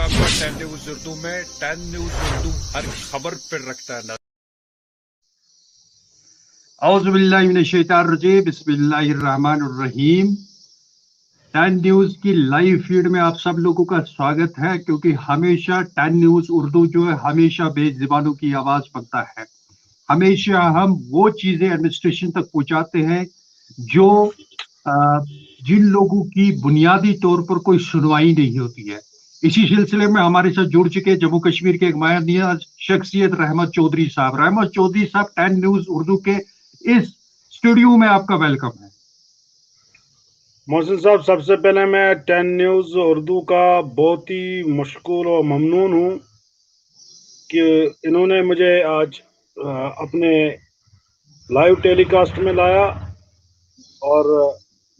आपका 10 न्यूज उर्दू में 10 न्यूज उर्दू हर खबर पर रखता है। औज़ुबिल्लाहि मिनश्शैतानिर्रजीम, बिस्मिल्लाहिर्रहमानिर्रहीम। 10 न्यूज की लाइव फीड में आप सब लोगों का स्वागत है, क्योंकि हमेशा 10 न्यूज उर्दू जो है हमेशा बेज़ुबानों की आवाज बनता है। हमेशा हम वो चीजें एडमिनिस्ट्रेशन तक पहुंचाते हैं जो जिन लोगों की बुनियादी तौर पर कोई सुनवाई नहीं होती है। इसी सिलसिले में हमारे साथ जुड़ चुके जम्मू कश्मीर के एक माननीय शख्सियत रहमत चौधरी साहब। रहमत चौधरी साहब, 10 न्यूज उर्दू के इस स्टूडियो में आपका वेलकम है। मोहसिन साहब, सबसे पहले मैं 10 न्यूज उर्दू का बहुत ही मशकूर और ममनून हूँ कि इन्होंने मुझे आज अपने लाइव टेलीकास्ट में लाया, और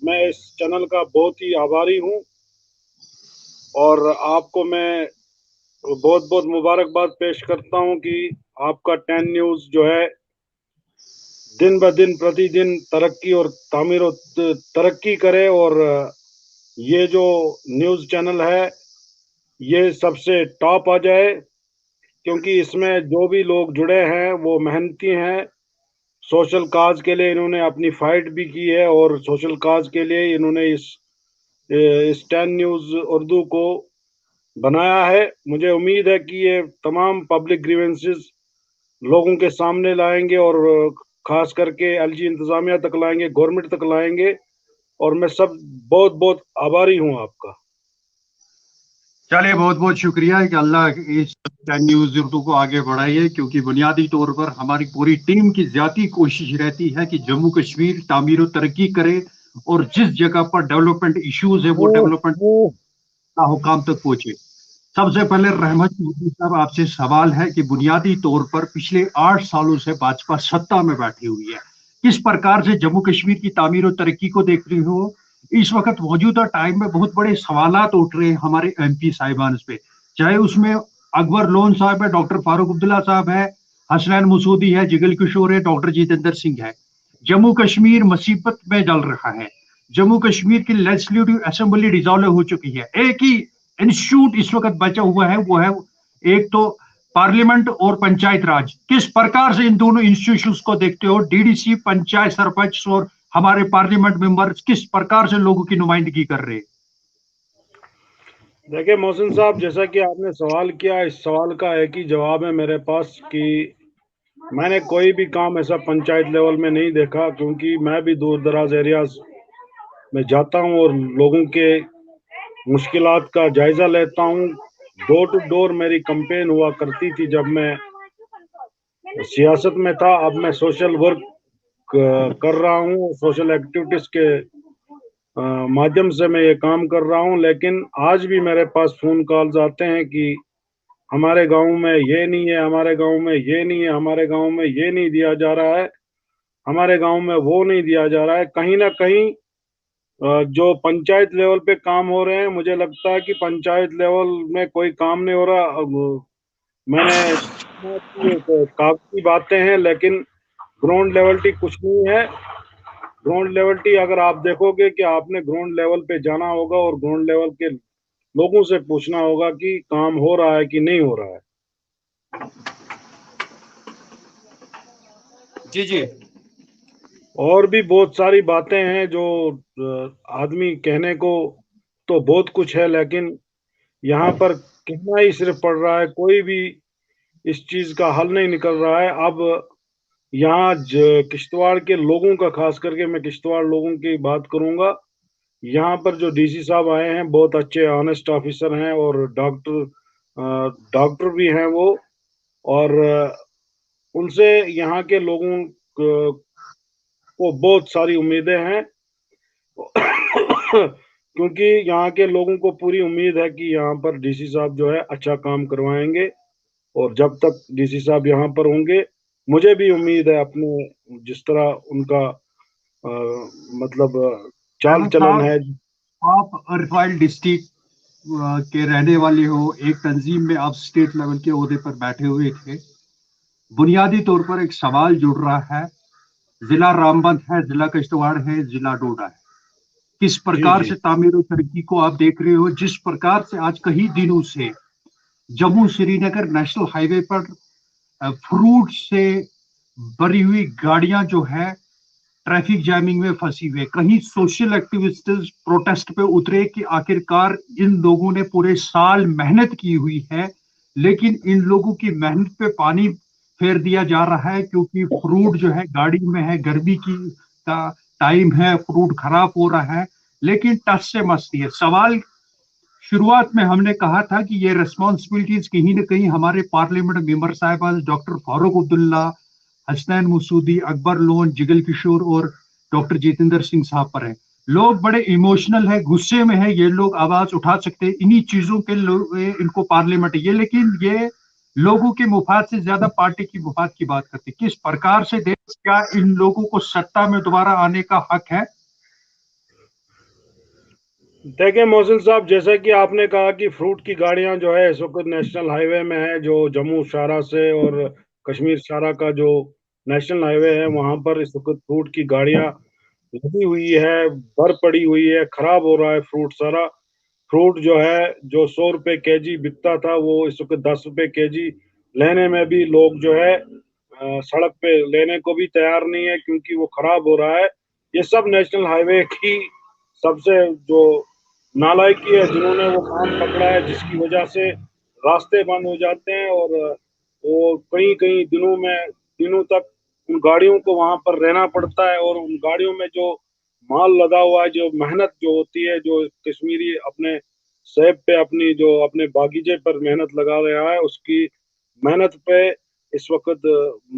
मैं इस चैनल का बहुत ही आभारी हूँ। और आपको मैं बहुत बहुत मुबारकबाद पेश करता हूँ कि आपका 10 न्यूज जो है दिन ब दिन प्रतिदिन तरक्की और तामीर और तरक्की करे, और ये जो न्यूज़ चैनल है ये सबसे टॉप आ जाए, क्योंकि इसमें जो भी लोग जुड़े हैं वो मेहनती हैं। सोशल काज के लिए इन्होंने अपनी फाइट भी की है, और सोशल काज के लिए इन्होंने इस 10 न्यूज़ उर्दू को बनाया है। मुझे उम्मीद है कि ये तमाम पब्लिक ग्रीवेंसेस लोगों के सामने लाएंगे, और खास करके एलजी इंतजामिया तक लाएंगे, गवर्नमेंट तक लाएंगे। और मैं सब बहुत बहुत आभारी हूँ आपका। चलिए, बहुत बहुत शुक्रिया कि अल्लाह इस 10 न्यूज उर्दू को आगे बढ़ाइए, क्योंकि बुनियादी तौर पर हमारी पूरी टीम की ज्यादा कोशिश रहती है कि जम्मू कश्मीर तामीर और तरक्की करे, और जिस जगह पर डेवलपमेंट इश्यूज है वो डेवलपमेंट हुकाम तक पहुंचे। सबसे पहले रहमत चौधरी साहब, आपसे सवाल है कि बुनियादी तौर पर पिछले 8 सालों से भाजपा सत्ता में बैठी हुई है, किस प्रकार से जम्मू कश्मीर की तामीर और तरक्की को देख रही हो? इस वक्त मौजूदा टाइम में बहुत बड़े सवालात उठ रहे हैं हमारे एमपी साहिबान पे, चाहे उसमें अकबर लोन साहब है, डॉक्टर फारूक अब्दुल्ला साहब है, हसनैन मसूदी है, जिगल किशोर है, डॉक्टर जितेंद्र सिंह है। जम्मू कश्मीर मुसीबत में डल रहा है। जम्मू कश्मीर की लेजिस्लेटिव असेंबली डिसॉल्व हो चुकी है। एक ही इंस्टीट्यूट इस वक्त बचा हुआ है, वो है एक तो पार्लियामेंट और पंचायत राज। किस प्रकार से इन दोनों इंस्टीट्यूशंस को देखते हो? डीडीसी, पंचायत सरपंच और हमारे पार्लियामेंट मेंबर किस प्रकार से लोगों की नुमाइंदगी कर रहे हैं? देखिए मोहसिन साहब, जैसा कि आपने सवाल किया, इस सवाल का एक ही जवाब है मेरे पास कि मैंने कोई भी काम ऐसा पंचायत लेवल में नहीं देखा, क्योंकि मैं भी दूर दराज एरियाज में जाता हूं और लोगों के मुश्किलात का जायजा लेता हूं। डोर टू डोर मेरी कैंपेन हुआ करती थी जब मैं सियासत में था। अब मैं सोशल वर्क कर रहा हूं, सोशल एक्टिविटीज के माध्यम से मैं ये काम कर रहा हूं। लेकिन आज भी मेरे पास फोन कॉल्स आते हैं कि हमारे गांव में ये नहीं है, हमारे गांव में ये नहीं है, हमारे गांव में ये नहीं दिया जा रहा है, हमारे गांव में वो नहीं दिया जा रहा है। कहीं ना कहीं जो पंचायत लेवल पे काम हो रहे हैं, मुझे लगता है कि पंचायत लेवल में कोई काम नहीं हो रहा। मैंने कागजी बातें हैं, लेकिन ग्राउंड लेवल कुछ नहीं है। ग्राउंड लेवल अगर आप देखोगे कि आपने ग्राउंड लेवल पे जाना होगा और ग्राउंड लेवल के लोगों से पूछना होगा कि काम हो रहा है कि नहीं हो रहा है। जी जी। और भी बहुत सारी बातें हैं जो आदमी कहने को तो बहुत कुछ है, लेकिन यहाँ पर कहना ही सिर्फ पड़ रहा है, कोई भी इस चीज का हल नहीं निकल रहा है। अब यहाँ किश्तवाड़ के लोगों का, खास करके मैं किश्तवाड़ लोगों की बात करूंगा, यहाँ पर जो डीसी साहब आए हैं बहुत अच्छे ऑनेस्ट ऑफिसर हैं, और डॉक्टर भी हैं वो। और उनसे यहाँ के लोगों को बहुत सारी उम्मीदें हैं क्योंकि यहाँ के लोगों को पूरी उम्मीद है कि यहाँ पर डीसी साहब जो है अच्छा काम करवाएंगे। और जब तक डीसी साहब यहाँ पर होंगे, मुझे भी उम्मीद है, अपने जिस तरह उनका मतलब चाल चलन है। आप अर्फाइल डिस्ट्रिक्ट के रहने वाले हो, एक तंजीम में आप स्टेट लेवल के ओहदे पर बैठे हुए थे। बुनियादी तौर पर एक सवाल जुड़ रहा है, जिला रामबन है, जिला किश्तवाड़ है, जिला डोडा है। किस प्रकार से तामीर और तरक्की को आप देख रहे हो? जिस प्रकार से आज कई दिनों से जम्मू श्रीनगर नेशनल हाईवे पर फ्रूट से भरी हुई गाड़ियां जो है ट्रैफिक जैमिंग में फंसी हुई है। कहीं सोशल एक्टिविस्ट प्रोटेस्ट पे उतरे कि आखिरकार इन लोगों ने पूरे साल मेहनत की हुई है, लेकिन इन लोगों की मेहनत पे पानी फेर दिया जा रहा है, क्योंकि फ्रूट जो है गाड़ी में है, गर्मी की का टाइम है, फ्रूट खराब हो रहा है। लेकिन टस से मस्ती है। सवाल शुरुआत में हमने कहा था कि ये रिस्पॉन्सिबिलिटीज कहीं ना कहीं हमारे पार्लियामेंट मेंबर साहब डॉक्टर फारूक अब्दुल्ला, हसनैन मसूदी, अकबर लोन, जिगल किशोर और डॉक्टर जितेंद्र सिंह साहब पर है। लोग बड़े इमोशनल है, गुस्से में है, ये लोग आवाज उठा सकते हैं इन्हीं चीजों के इनको पार्लियामेंट ये, लेकिन ये लोगों के मुफाद से ज्यादा पार्टी की मुफाद की बात करते। किस प्रकार से देश, क्या इन लोगों को सत्ता में दोबारा आने का हक है? देखिए मोहसिन साहब, जैसे कि आपने कहा कि फ्रूट की गाड़ियां जो है इस वक्त नेशनल हाईवे में है, जो जम्मू शाहरा से और कश्मीर शाहरा का जो नेशनल हाईवे है वहां पर इस वक्त फ्रूट की गाड़ियां लगी हुई है, भर पड़ी हुई है, खराब हो रहा है फ्रूट सारा। फ्रूट जो है जो 100 रुपए केजी बिकता था वो इस वक्त 10 रुपए केजी लेने में भी लोग जो है सड़क पे लेने को भी तैयार नहीं है, क्योंकि वो खराब हो रहा है। ये सब नेशनल हाईवे की सबसे जो नालायकी है, जिन्होंने वो काम पकड़ा है, जिसकी वजह से रास्ते बंद हो जाते हैं और वो कई कई दिनों तक उन गाड़ियों को वहां पर रहना पड़ता है। और उन गाड़ियों में जो माल लदा हुआ है, जो मेहनत जो होती है, जो कश्मीरी अपने सेब पे अपनी जो अपने बागीचे पर मेहनत लगा रहा है, उसकी मेहनत पे इस वक्त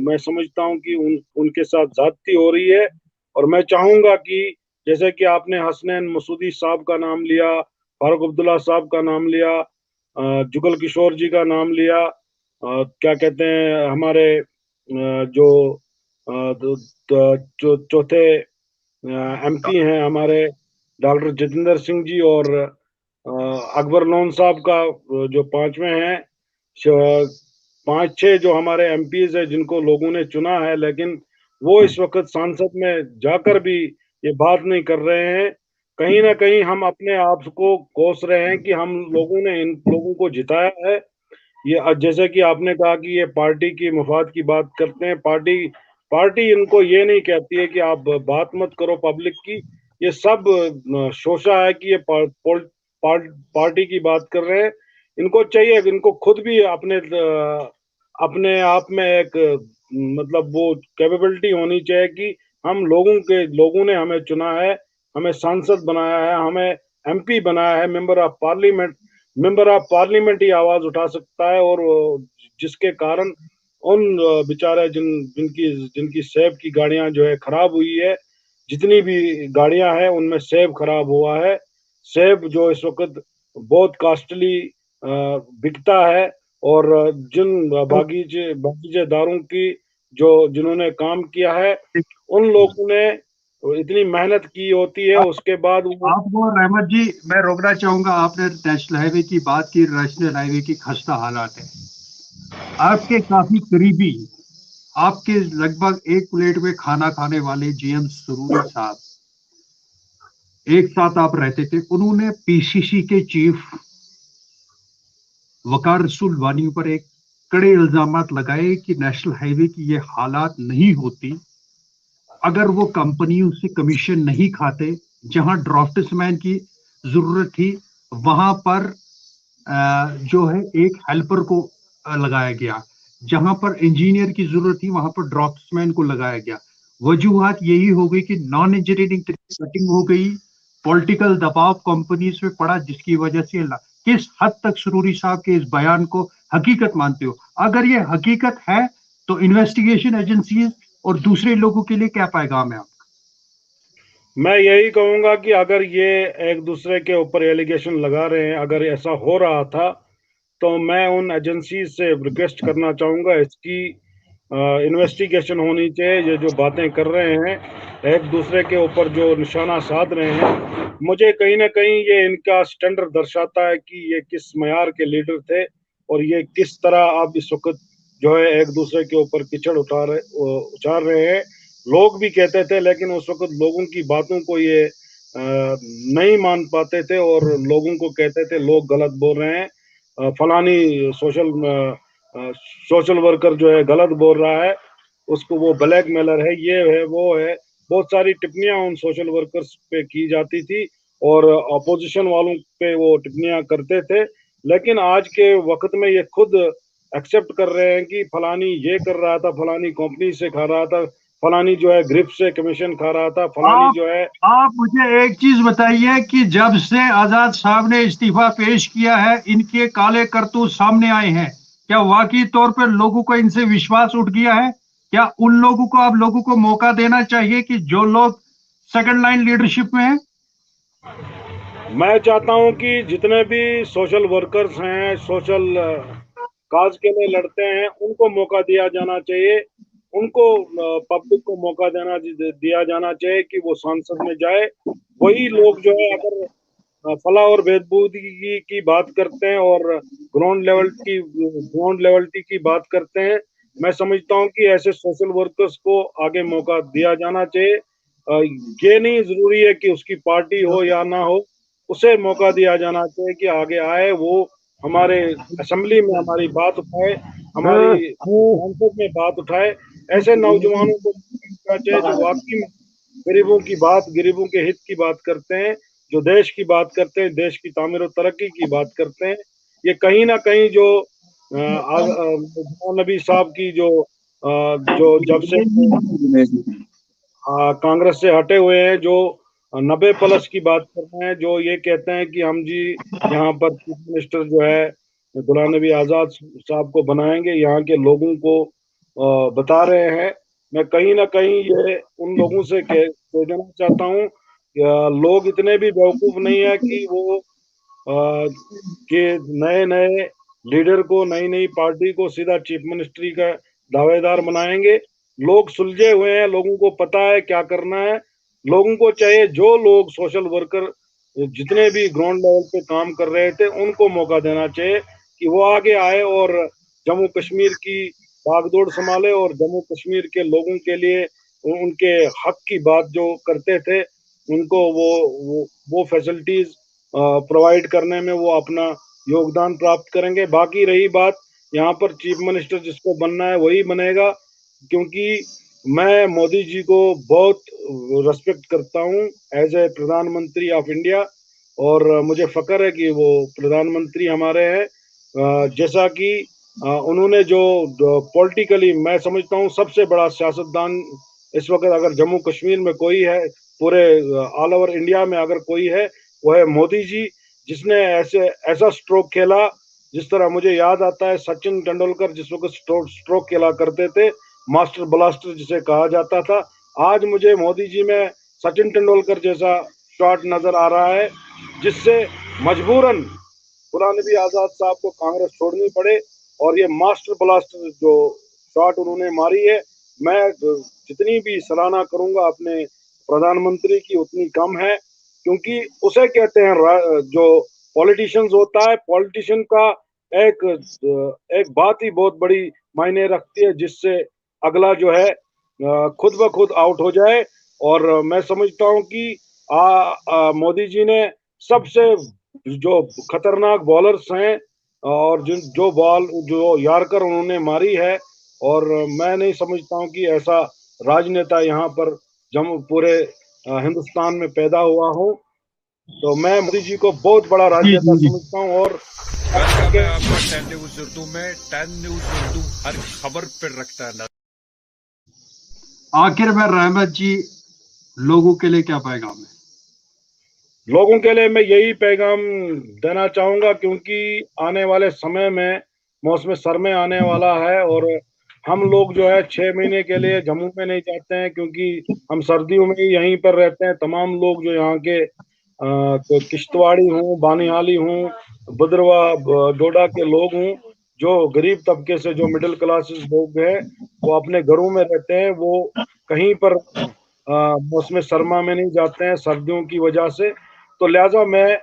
मैं समझता हूँ कि उनके साथ ज्यादती हो रही है। और मैं चाहूंगा कि जैसे कि आपने हसनैन मसूदी साहब का नाम लिया, फारूक अब्दुल्ला साहब का नाम लिया, जुगल किशोर जी का नाम लिया, क्या कहते हैं हमारे जो जो चौथे एमपी हैं हमारे डॉक्टर जितेंद्र सिंह जी, और अकबर लोन साहब का जो पांचवें हैं, पांच छह जो हमारे एमपीज है जिनको लोगों ने चुना है, लेकिन वो इस वक्त संसद में जाकर भी ये बात नहीं कर रहे हैं। कहीं ना कहीं हम अपने आप को कोस रहे हैं कि हम लोगों ने इन लोगों को जिताया है। ये जैसे कि आपने कहा कि ये पार्टी की मफाद की बात करते हैं, पार्टी पार्टी इनको ये नहीं कहती है कि आप बात मत करो पब्लिक की। ये सब शोषा है कि ये पार्टी की बात कर रहे हैं। इनको चाहिए कि इनको खुद भी अपने आप में एक मतलब वो कैपेबिलिटी होनी चाहिए कि लोगों ने हमें चुना है, हमें सांसद बनाया है, हमें एमपी बनाया है, मेंबर ऑफ पार्लियामेंट ही आवाज उठा सकता है। और जिसके कारण उन बेचारे जिनकी जिनकी सेब की गाड़ियां जो है खराब हुई है, जितनी भी गाड़ियां हैं उनमें सेब खराब हुआ है। सेब जो इस वक्त बहुत कॉस्टली बिकता है, और जिन तो बागीचेदारों की जो जिन्होंने काम किया है, उन लोगों ने इतनी मेहनत की होती है, उसके बाद वो आपको रहमत जी, मैं रोकना चाहूंगा। आपने नेशनल हाईवे की बात की, नेशनल हाईवे की खस्ता हालात है। आपके काफी करीबी, आपके लगभग एक प्लेट में खाना खाने वाले जीएम सुरूरी साहब, एक साथ आप रहते थे, उन्होंने पीसीसी के चीफ वकार रसूल वानी पर एक कड़े इल्जामात लगाए कि नेशनल हाईवे की ये हालात नहीं होती अगर वो कंपनियों से कमीशन नहीं खाते। जहां ड्राफ्ट्समैन की जरूरत थी वहां पर जो है एक हेल्पर को लगाया गया, जहां पर इंजीनियर की जरूरत थी वहां पर ड्राफ्ट्समैन को लगाया गया। वजूहत यही हो गई कि नॉन इंजीनियरिंग कटिंग हो गई, पॉलिटिकल दबाव कंपनीज पे पड़ा, जिसकी वजह से किस हद तक सुरूरी साहब के इस बयान को हकीकत मानते हो? अगर ये हकीकत है तो इन्वेस्टिगेशन एजेंसीज और दूसरे लोगों के लिए क्या पैगाम है आपका? मैं यही कहूंगा कि अगर ये एक दूसरे के ऊपर एलिगेशन लगा रहे हैं, अगर ऐसा हो रहा था, तो मैं उन एजेंसी से रिक्वेस्ट करना चाहूंगा इसकी इन्वेस्टिगेशन होनी चाहिए। ये जो बातें कर रहे हैं, एक दूसरे के ऊपर जो निशाना साध रहे हैं, मुझे कहीं ना कहीं ये इनका स्टैंडर्ड दर्शाता है कि ये किस मयार के लीडर थे, और ये किस तरह अब इस वक्त जो है एक दूसरे के ऊपर कीचड़ उछाल रहे हैं। लोग भी कहते थे, लेकिन उस वक्त लोगों की बातों को ये नहीं मान पाते थे, और लोगों को कहते थे लोग गलत बोल रहे हैं। फलानी सोशल वर्कर जो है गलत बोल रहा है, उसको वो ब्लैकमेलर है, ये है वो है। बहुत सारी टिप्पणियां उन सोशल वर्कर्स पे की जाती थी और अपोजिशन वालों पे वो टिप्पणियां करते थे। लेकिन आज के वक्त में ये खुद एक्सेप्ट कर रहे हैं कि फलानी ये कर रहा था, फलानी कंपनी से खा रहा था, फलानी जो है ग्रिप से कमीशन खा रहा था, फलानी आप जो है। आप मुझे एक चीज बताइए कि जब से आजाद साहब ने इस्तीफा पेश किया है, इनके काले करतूत सामने आए हैं, क्या वाकई तौर पर लोगों को इनसे विश्वास उठ गया है? क्या उन लोगों को आप लोगों को मौका देना चाहिए कि जो लोग सेकंड लाइन लीडरशिप में हैं? मैं चाहता हूं कि जितने भी सोशल वर्कर्स हैं, सोशल काज के लिए लड़ते हैं, उनको मौका दिया जाना चाहिए। उनको पब्लिक को मौका दिया जाना चाहिए कि वो संसद में जाए। वही लोग जो है अगर फलाह और बहबूदी की बात करते हैं और ग्राउंड लेवलिटी की बात करते हैं, मैं समझता हूं कि ऐसे सोशल वर्कर्स को आगे मौका दिया जाना चाहिए। ये नहीं जरूरी है कि उसकी पार्टी हो या ना हो, उसे मौका दिया जाना चाहिए कि आगे आए, वो हमारे असेंबली में हमारी बात उठाए, हमारी संसद में बात उठाए। ऐसे नौजवानों को मौका देना चाहिए जो वाकई में गरीबों के हित की बात करते हैं, जो देश की बात करते हैं, देश की तामीर और तरक्की की बात करते हैं। ये कहीं ना कहीं जो नबी साहब की जो जब से कांग्रेस से हटे हुए हैं, जो 90+ की बात कर रहे हैं, जो ये कहते हैं कि हम जी यहाँ पर चीफ मिनिस्टर जो है गुलाम नबी आजाद साहब को बनाएंगे, यहाँ के लोगों को बता रहे हैं। मैं कहीं ना कहीं ये उन लोगों से कह देना चाहता हूँ लोग इतने भी बेवकूफ नहीं है कि वो कि नए नए लीडर को, नई नई पार्टी को सीधा चीफ मिनिस्ट्री का दावेदार बनाएंगे। लोग सुलझे हुए हैं, लोगों को पता है क्या करना है। लोगों को चाहिए जो लोग सोशल वर्कर जितने भी ग्राउंड लेवल पे काम कर रहे थे, उनको मौका देना चाहिए कि वो आगे आए और जम्मू कश्मीर की भागदौड़ संभाले और जम्मू कश्मीर के लोगों के लिए उनके हक की बात जो करते थे, उनको वो फैसिलिटीज प्रोवाइड करने में वो अपना योगदान प्राप्त करेंगे। बाकी रही बात, यहाँ पर चीफ मिनिस्टर जिसको बनना है वही बनेगा, क्योंकि मैं मोदी जी को बहुत रेस्पेक्ट करता हूँ एज ए प्रधानमंत्री ऑफ इंडिया, और मुझे फक्र है कि वो प्रधानमंत्री हमारे हैं। जैसा कि उन्होंने जो पॉलिटिकली मैं समझता हूँ सबसे बड़ा सियासतदान इस वक्त अगर जम्मू कश्मीर में कोई है, पूरे ऑल ओवर इंडिया में अगर कोई है, वो है मोदी जी, जिसने ऐसा स्ट्रोक खेला। जिस तरह मुझे याद आता है सचिन तेंदुलकर जिस वक्त स्ट्रोक खेला करते थे, मास्टर ब्लास्टर जिसे कहा जाता था, आज मुझे मोदी जी में सचिन तेंदुलकर जैसा शॉट नजर आ रहा है, जिससे मजबूरन गुलाम नबी आजाद साहब को कांग्रेस छोड़नी पड़े। और ये मास्टर ब्लास्टर जो शॉट उन्होंने मारी है, मैं जितनी भी सराहना करूंगा अपने प्रधानमंत्री की उतनी कम है, क्योंकि उसे कहते हैं जो पॉलिटिशियंस होता है, पॉलिटिशियन का एक एक बात ही बहुत बड़ी मायने रखती है, जिससे अगला जो है खुद ब खुद आउट हो जाए। और मैं समझता हूं कि मोदी जी ने सबसे जो खतरनाक बॉलर्स हैं और जिन जो यार्कर उन्होंने मारी है, और मैं नहीं समझता हूं कि ऐसा राजनेता यहाँ पर जम्मू पूरे हिंदुस्तान में पैदा हुआ हो। तो मैं मोदी जी को बहुत बड़ा जी राजनेता जी जी। समझता हूँ। और वेलकम है आपका 10 न्यूज उर्दू में। 10 न्यूज उर्दू हर खबर पर रखता है नजर। आखिर में रहमत जी, लोगों के लिए क्या पैगाम है? लोगों के लिए मैं यही पैगाम देना चाहूंगा, क्योंकि आने वाले समय में मौसम सरमे आने वाला है, और हम लोग जो है 6 महीने के लिए जम्मू में नहीं जाते हैं, क्योंकि हम सर्दियों में ही यहीं पर रहते हैं। तमाम लोग जो यहाँ के तो किश्तवाड़ी हूँ, बानिहाली हूँ, भद्रवा डोडा के लोग हूँ, जो गरीब तबके से जो मिडिल क्लासेस लोग हैं, वो अपने घरों में रहते हैं। वो कहीं पर मौसम सरमा में नहीं जाते हैं सर्दियों की वजह से। तो लिहाजा मैं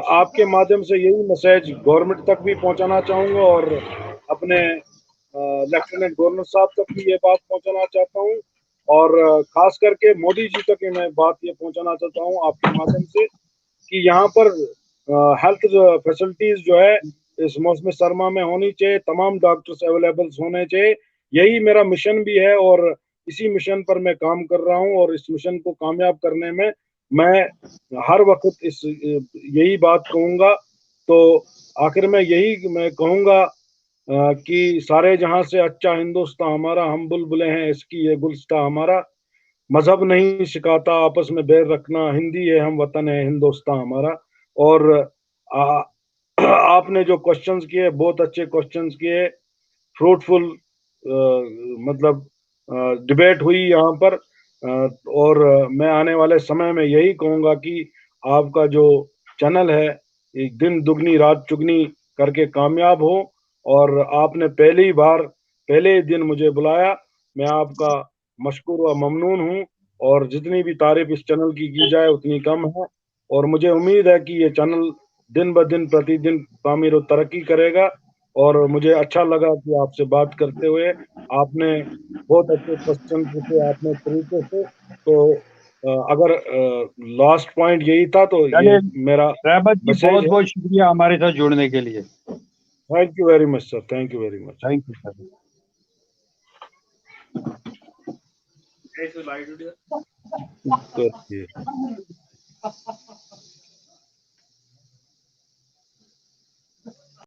आपके माध्यम से यही मैसेज गवर्नमेंट तक भी पहुंचाना चाहूंगा, और अपने लेफ्टिनेंट गवर्नर साहब तक भी ये बात पहुंचाना चाहता हूं, और खास करके मोदी जी तक मैं बात ये पहुंचाना चाहता हूं आपके माध्यम से कि यहाँ पर हेल्थ फैसिलिटीज जो है इस मौसम सरमा में होनी चाहिए, तमाम डॉक्टर्स अवेलेबल होने चाहिए। यही मेरा मिशन भी है और इसी मिशन पर मैं काम कर रहा हूँ और इस मिशन को कामयाब करने में मैं हर वक्त यही बात कहूंगा। तो आखिर में यही मैं कहूंगा कि सारे जहां से अच्छा हिंदुस्तान हमारा, हम बुलबुलें हैं इसकी ये गुलस्ता हमारा, मजहब नहीं सिखाता आपस में बैर रखना, हिंदी है हम वतन है हिंदुस्तान हमारा। और आ, आपने जो क्वेश्चंस किए बहुत अच्छे क्वेश्चंस किए, फ्रूटफुल मतलब डिबेट हुई यहाँ पर। और मैं आने वाले समय में यही कहूँगा कि आपका जो चैनल है एक दिन दुगनी रात चुगनी करके कामयाब हो। और आपने पहले ही दिन मुझे बुलाया, मैं आपका मशकूर व ममनून हूँ। और जितनी भी तारीफ इस चैनल की जाए उतनी कम है। और मुझे उम्मीद है कि ये चैनल दिन ब दिन प्रतिदिन तामीर और तरक्की करेगा। और मुझे अच्छा लगा कि आपसे बात करते हुए आपने बहुत अच्छे क्वेश्चन पूछे आपने तरीके से। तो अगर लास्ट पॉइंट यही था तो ये चलिए मेरा रहमत जी, मैसेज बहुत है। बहुत शुक्रिया हमारे साथ जुड़ने के लिए। Thank you very much sir, thank you very much. Thank you sir. तो ये